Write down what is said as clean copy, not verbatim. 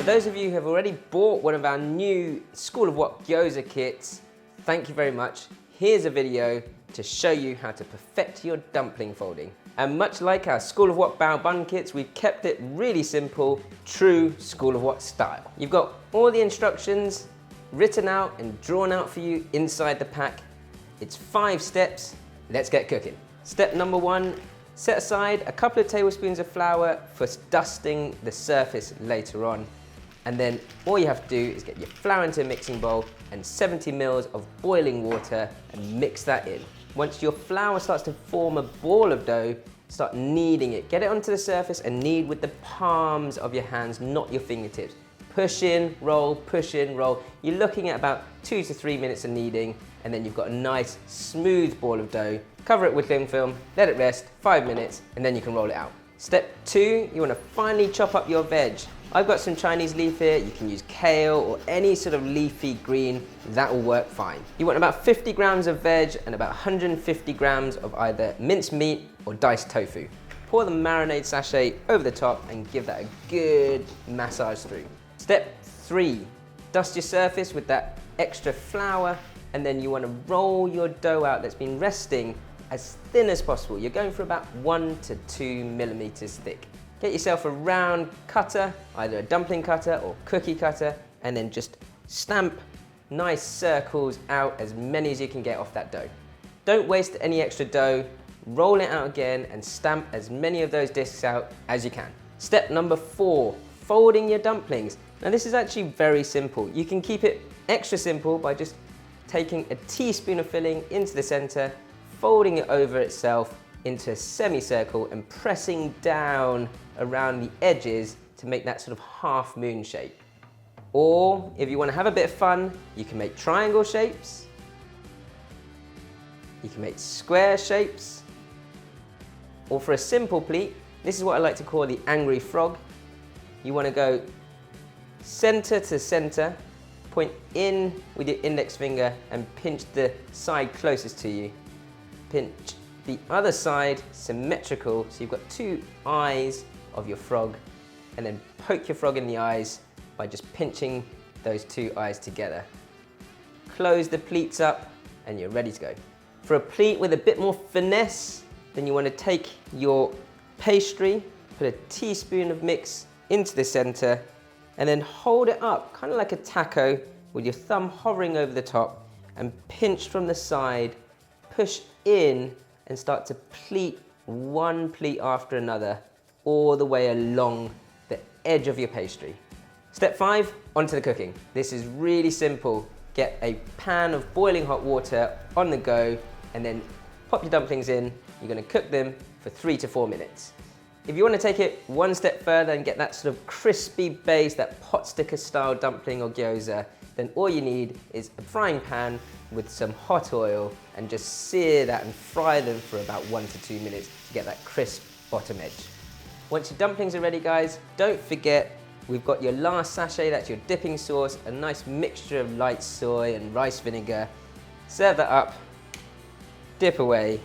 those of you who have already bought one of our new School of Wok Gyoza kits, thank you very much. Here's a video to show you how to perfect your dumpling folding. And much like our School of Wok bao bun kits, we've kept it really simple, true School of Wok style. You've got all the instructions written out and drawn out for you inside the pack. It's 5 steps. Let's get cooking. Step number 1, set aside a couple of tablespoons of flour for dusting the surface later on. And then all you have to do is get your flour into a mixing bowl and 70 ml of boiling water and mix that in. Once your flour starts to form a ball of dough, start kneading it. Get it onto the surface and knead with the palms of your hands, not your fingertips. Push in, roll, push in, roll. You're looking at about 2 to 3 minutes of kneading, and then you've got a nice smooth ball of dough. Cover it with cling film, let it rest 5 minutes, and then you can roll it out. Step 2, you want to finely chop up your veg. I've got some Chinese leaf here. You can use kale or any sort of leafy green, that will work fine. You want about 50 grams of veg and about 150 grams of either minced meat or diced tofu. Pour the marinade sachet over the top and give that a good massage through. Step 3, dust your surface with that extra flour, and then you want to roll your dough out that's been resting as thin as possible. You're going for about 1 to 2 millimeters thick. Get yourself a round cutter, either a dumpling cutter or cookie cutter, and then just stamp nice circles out, as many as you can get off that dough. Don't waste any extra dough. Roll it out again and stamp as many of those discs out as you can. Step number 4, folding your dumplings. Now this is actually very simple. You can keep it extra simple by just taking a teaspoon of filling into the center, folding it over itself into a semicircle and pressing down around the edges to make that sort of half moon shape. Or if you want to have a bit of fun, you can make triangle shapes, you can make square shapes, or for a simple pleat, this is what I like to call the angry frog. You want to go center to center, point in with your index finger and pinch the side closest to you. Pinch the other side symmetrical, so you've got 2 eyes of your frog, and then poke your frog in the eyes by just pinching those 2 eyes together. Close the pleats up and you're ready to go. For a pleat with a bit more finesse, then you want to take your pastry, put a teaspoon of mix into the center, and then hold it up, kind of like a taco, with your thumb hovering over the top, and pinch from the side, push in, and start to pleat one pleat after another all the way along the edge of your pastry. Step 5, onto the cooking. This is really simple. Get a pan of boiling hot water on the go, and then pop your dumplings in. You're going to cook them for 3 to 4 minutes. If you want to take it one step further and get that sort of crispy base, that pot sticker style dumpling or gyoza, then all you need is a frying pan with some hot oil and just sear that and fry them for about 1 to 2 minutes to get that crisp bottom edge. Once your dumplings are ready, guys, don't forget we've got your last sachet, that's your dipping sauce, a nice mixture of light soy and rice vinegar. Serve that up, dip away,